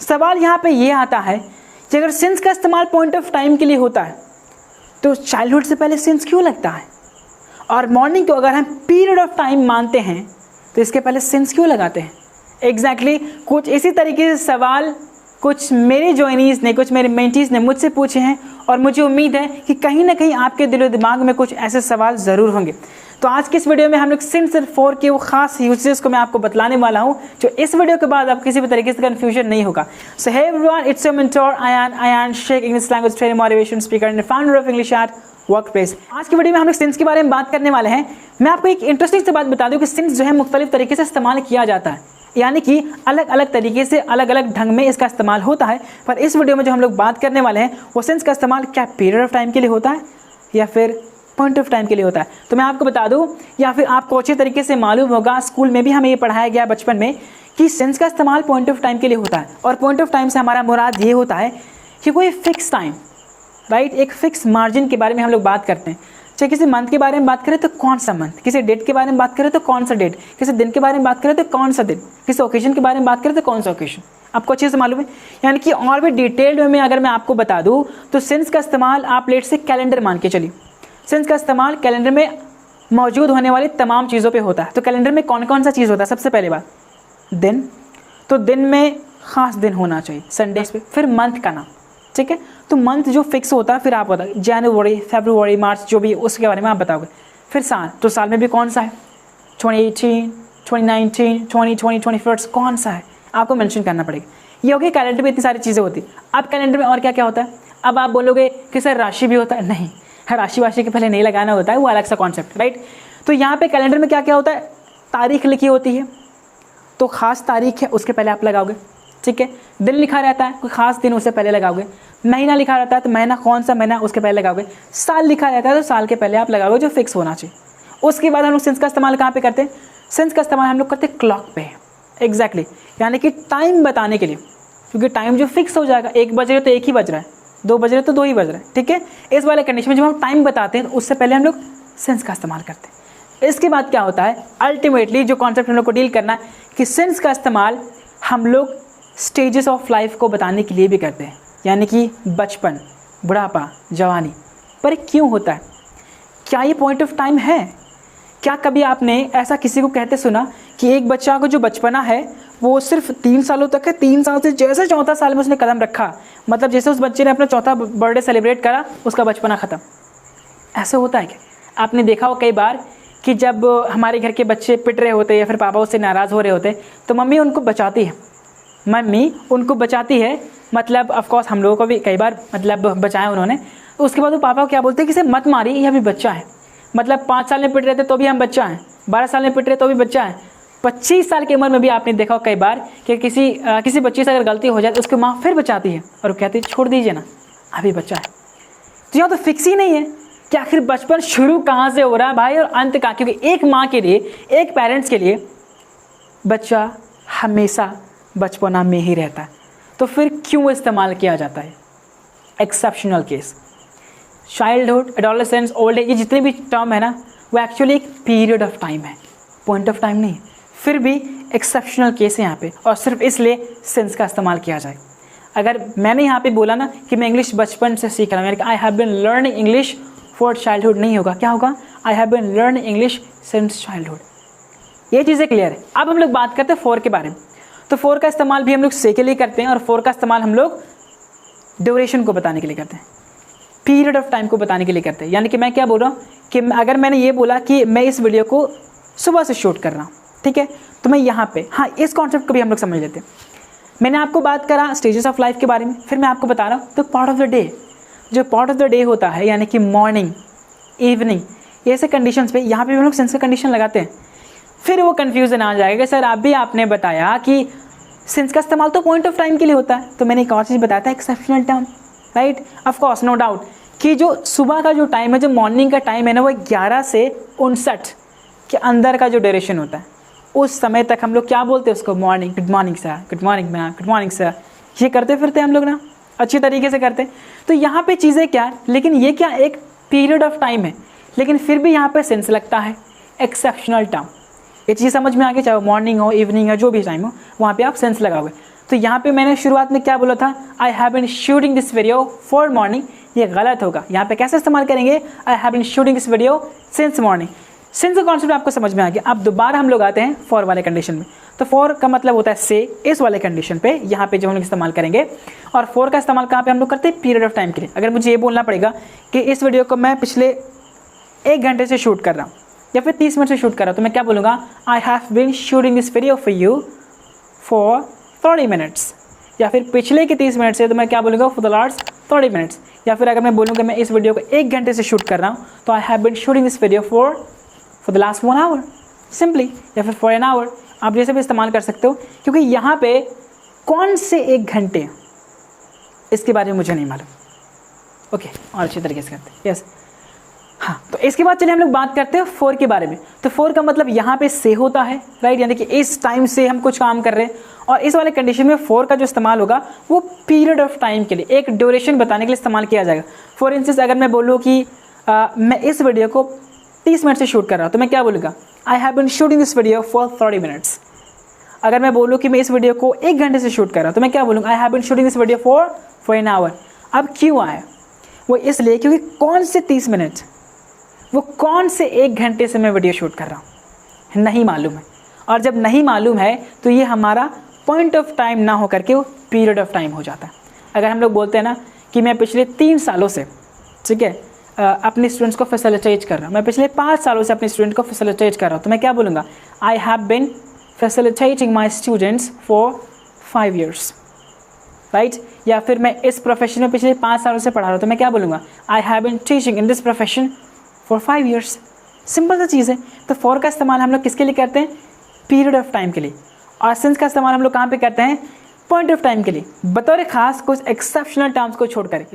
सवाल यहाँ पे ये आता है कि अगर सिंस का इस्तेमाल पॉइंट ऑफ टाइम के लिए होता है तो चाइल्डहुड से पहले सिंस क्यों लगता है, और मॉर्निंग को अगर हम पीरियड ऑफ टाइम मानते हैं तो इसके पहले सिंस क्यों लगाते हैं। एग्जैक्टली कुछ इसी तरीके से सवाल कुछ मेरे जॉइनीज़ ने, कुछ मेरे मेंटीज़ ने मुझसे पूछे हैं, और मुझे उम्मीद है कि कहीं ना कहीं आपके दिलो दिमाग में कुछ ऐसे सवाल ज़रूर होंगे। तो आज की इस वीडियो में हम लोग सिंस 4 के वो खास यूजेस को मैं आपको बतलाने वाला हूँ, जो इस वीडियो के बाद आप किसी भी तरीके से कन्फ्यूजन नहीं होगा। So hey everyone, it's your mentor Ayan Shaikh, English language trainer, motivation speaker and founder of English at workplace. आज की वीडियो में हम लोग सिंस के बारे में बात करने वाले हैं। मैं आपको एक इंटरेस्टिंग सी बात बता दूं कि सिंस जो है मुख्तलिफ तरीके से इस्तेमाल किया जाता है, यानी कि अलग अलग तरीके से अलग अलग ढंग में इसका इस्तेमाल होता है। पर इस वीडियो में जो हम लोग बात करने वाले हैं वो सिंस का इस्तेमाल क्या पीरियड ऑफ टाइम के लिए होता है या फिर पॉइंट ऑफ टाइम के लिए होता है। तो मैं आपको बता दूं, या फिर आपको अच्छे तरीके से मालूम होगा, स्कूल में भी हमें ये पढ़ाया गया बचपन में कि सिंस का इस्तेमाल पॉइंट ऑफ टाइम के लिए होता है। और पॉइंट ऑफ टाइम से हमारा मुराद ये होता है कि कोई फिक्स टाइम, राइट, एक फिक्स मार्जिन के बारे में हम लोग बात करते हैं। चाहे किसी मंथ के बारे में बात करें तो कौन सा मंथ, किसी डेट के बारे में बात करें तो कौन सा डेट, किसी दिन के बारे में बात करें तो कौन सा दिन, किसी ओकेजन के बारे में बात करें तो कौन सा ओकेजन, आपको अच्छे से मालूम है। यानी कि और भी डिटेल्ड में अगर मैं आपको बता दूं तो सिंस का इस्तेमाल आप लेट से कैलेंडर मान के चलिए। सिंस का इस्तेमाल कैलेंडर में मौजूद होने वाली तमाम चीज़ों पे होता है। तो कैलेंडर में कौन कौन सा चीज़ होता है? सबसे पहले बात दिन, तो दिन में ख़ास दिन होना चाहिए संडेज पे। फिर मंथ का नाम, ठीक है, तो मंथ जो फिक्स होता है फिर आप बताओ, जनवरी, फरवरी, मार्च, जो भी उसके बारे में आप बताओगे। फिर साल, तो साल में भी कौन सा है, 2018, 2019, 2020, 21, कौन सा है आपको मेंशन करना पड़ेगा। ये हो गया कैलेंडर में, इतनी सारी चीज़ें होती। अब कैलेंडर में और क्या क्या होता है? अब आप बोलोगे कि सर राशि भी होता है, नहीं, राशि वाशी के पहले नहीं लगाना होता है, वो अलग सा कॉन्सेप्ट, राइट। तो यहाँ पे कैलेंडर में क्या क्या होता है? तारीख लिखी होती है, तो ख़ास तारीख है उसके पहले आप लगाओगे, ठीक है। दिन लिखा रहता है, कोई ख़ास दिन उससे पहले लगाओगे। महीना लिखा रहता है तो महीना कौन सा महीना उसके पहले लगाओगे। साल लिखा रहता है तो साल के पहले आप लगाओगे, जो फिक्स होना चाहिए। उसके बाद हम लोग सिंस का इस्तेमाल कहाँ पे करते हैं? सिंस का इस्तेमाल हम लोग करते हैं क्लॉक पे, एग्जैक्टली, यानी कि टाइम बताने के लिए, क्योंकि टाइम जो फिक्स हो जाएगा, 1 बज रहे तो 1 ही बज रहा है, 2 बज रहे तो 2 ही बज रहा है, ठीक है। इस वाले कंडीशन में जब हम टाइम बताते हैं तो उससे पहले हम लोग सिंस का इस्तेमाल करते हैं। इसके बाद क्या होता है, अल्टीमेटली जो कॉन्सेप्ट हम लोग को डील करना है कि सिंस का इस्तेमाल हम लोग स्टेजेस ऑफ लाइफ को बताने के लिए भी करते हैं, यानी कि बचपन, बुढ़ापा, जवानी। पर क्यों होता है? क्या ये पॉइंट ऑफ टाइम है? क्या कभी आपने ऐसा किसी को कहते सुना कि एक बच्चा को जो बचपना है वो सिर्फ 3 सालों तक है, 3 साल से जैसे 4था साल में उसने कदम रखा, मतलब जैसे उस बच्चे ने अपना 4था बर्थडे सेलिब्रेट करा, उसका बचपना ख़त्म। ऐसा होता है क्या? आपने देखा हो कई बार कि जब हमारे घर के बच्चे पिट रहे होते या फिर पापा उससे नाराज़ हो रहे होते तो मम्मी उनको बचाती है, मतलब ऑफकोर्स हम लोगों को भी कई बार मतलब बचाया उन्होंने। तो उसके बाद वो पापा को क्या बोलते हैं कि इसे मत मारी, ये अभी बच्चा है। मतलब 5 साल में पिट रहे थे तो भी हम बच्चा हैं, 12 साल में पिट रहे तो भी बच्चा है, 25 साल की उम्र में भी आपने देखा हो कई बार कि किसी बच्चे से अगर गलती हो जाए तो उसकी माँ फिर बचाती है और वो कहती है छोड़ दीजिए ना, अभी बच्चा है। तो यहाँ तो फिक्स ही नहीं है कि आखिर बचपन शुरू कहाँ से हो रहा है भाई और अंत कहाँ, क्योंकि एक माँ के लिए, एक पेरेंट्स के लिए बच्चा हमेशा बचपना में ही रहता है। तो फिर क्यों इस्तेमाल किया जाता है? Exceptional case, childhood, adolescence, old age, ये जितने भी टर्म है ना वो एक्चुअली एक पीरियड ऑफ टाइम है, पॉइंट ऑफ टाइम नहीं। फिर भी एक्सेप्शनल केस है यहाँ पे, और सिर्फ इसलिए सिंस का इस्तेमाल किया जाए। अगर मैंने यहाँ पे बोला ना कि मैं इंग्लिश बचपन से सीख रहा हूँ, यानी I have been learning English for childhood, नहीं होगा। क्या होगा? I have been learning English since childhood. ये चीज़ें क्लियर है। अब हम लोग बात करते हैं 4 के बारे में। तो 4 का इस्तेमाल भी हम लोग से के लिए करते हैं, और 4 का इस्तेमाल हम लोग ड्यूरेशन को बताने के लिए करते हैं, पीरियड ऑफ टाइम को बताने के लिए करते हैं। यानी कि मैं क्या बोल रहा हूँ कि अगर मैंने ये बोला कि मैं इस वीडियो को सुबह से शूट कर रहा हूँ, ठीक है, तो मैं यहाँ पे, हाँ, इस कॉन्सेप्ट को भी हम लोग समझ लेते हैं। मैंने आपको बात करा स्टेजेस ऑफ लाइफ के बारे में, फिर मैं आपको बता रहा हूँ तो पार्ट ऑफ द डे, जो पार्ट ऑफ द डे होता है, यानी कि मॉर्निंग, इवनिंग, ऐसे कंडीशंस पे यहाँ पे हम लोग सेंस का कंडीशन लगाते हैं। फिर वो कन्फ्यूज़न आ जाएगा, सर अभी आपने बताया कि सिंस का इस्तेमाल तो पॉइंट ऑफ टाइम के लिए होता है, तो मैंने एक और चीज़ बताया था, exceptional term, right. Of course, no doubt कि जो सुबह का जो टाइम है, जो मॉर्निंग का टाइम है ना, वो 11 से 59 के अंदर का जो ड्यूरेशन होता है, उस समय तक हम लोग क्या बोलते हैं उसको? Morning. Good morning sir, good morning ma'am, good morning sir, ये करते फिरते हम लोग ना, अच्छी तरीके से करते। तो यहाँ पे चीज़ें क्या है, लेकिन ये क्या एक पीरियड ऑफ टाइम है, लेकिन फिर भी यहाँ पे सेंस लगता है, एक्सेप्शनल टर्म। ये चीज़ समझ में आ गई, चाहे मॉर्निंग हो, इवनिंग हो, जो भी टाइम हो, वहाँ पे आप सेंस लगाओगे। तो यहाँ पे मैंने शुरुआत में क्या बोला था, I have been shooting this video for morning, ये गलत होगा। यहाँ पे कैसे इस्तेमाल करेंगे, I have been shooting this video since morning. Since का कॉन्सेप्ट आपको समझ में आ गया। अब दोबारा हम लोग आते हैं फॉर वाले कंडीशन में। तो फॉर का मतलब होता है से, इस वाले कंडीशन पे यहाँ पे जो हम लोग इस्तेमाल करेंगे। और फॉर का इस्तेमाल कहाँ पे हम लोग करते हैं, पीरियड ऑफ टाइम के लिए। अगर मुझे ये बोलना पड़ेगा कि इस वीडियो को मैं पिछले 1 घंटे से शूट कर रहा हूँ या फिर 30 मिनट से शूट कर रहा हूँ, तो मैं क्या बोलूँगा, I have been shooting this video for you for 30 minutes. या फिर पिछले के 30 मिनट से, तो मैं क्या बोलूँगा, फॉर द लास्ट 30 मिनट्स। या फिर अगर मैं बोलूँगा मैं इस वीडियो को 1 घंटे से शूट कर रहा हूँ, तो I have been shooting this video for the last 1 hour simply, या फिर फॉर एन आवर। आप जैसे भी इस्तेमाल कर सकते हो, क्योंकि यहाँ पे कौन से 1 घंटे इसके बारे में मुझे नहीं मालूम। ओके, और अच्छी तरीके से करते हैं। यस, हाँ, तो इसके बाद चलिए हम लोग बात करते हैं फॉर के बारे में। तो फॉर का मतलब यहाँ पे से होता है, राइट, यानी कि इस टाइम से हम कुछ काम कर रहे हैं। और इस वाले कंडीशन में फॉर का जो इस्तेमाल होगा वो पीरियड ऑफ टाइम के लिए, एक ड्यूरेशन बताने के लिए इस्तेमाल किया जाएगा। फॉर इंस्टेंस अगर मैं बोलूँ कि मैं इस वीडियो को 30 मिनट से शूट कर रहा हूँ, तो मैं क्या बोलूँगा, I have been shooting this video for 30 minutes. अगर मैं बोलूँ कि मैं इस वीडियो को 1 घंटे से शूट कर रहा हूँ, तो मैं क्या बोलूँगा, I have been shooting this video for an hour. अब क्यों आया, वो इसलिए क्योंकि कौन से 30 मिनट, वो कौन से 1 घंटे से मैं वीडियो शूट कर रहा हूँ, नहीं मालूम है। और जब नहीं मालूम है तो ये हमारा पॉइंट ऑफ टाइम ना हो करके वो पीरियड ऑफ टाइम हो जाता है। अगर हम लोग बोलते हैं ना कि मैं पिछले 3 सालों से, ठीक है, अपने स्टूडेंट्स को फैसिलिटेट कर रहा हूँ, मैं पिछले 5 सालों से अपने स्टूडेंट को फैसिलिटेट कर रहा हूँ, तो मैं क्या बोलूँगा, I have been facilitating my students for 5 years, right. या फिर मैं इस प्रोफेशन में पिछले 5 सालों से पढ़ा रहा हूँ, तो मैं क्या बोलूँगा, I have been teaching in this profession for 5 years। Simple सा चीज़ है। तो फॉर का इस्तेमाल हम लोग किसके लिए करते हैं, पीरियड ऑफ टाइम के लिए। और सिंस का इस्तेमाल हम लोग कहाँ पे करते हैं, पॉइंट ऑफ टाइम के लिए, बतौर खास कुछ एक्सेप्शनल टर्म्स को छोड़कर।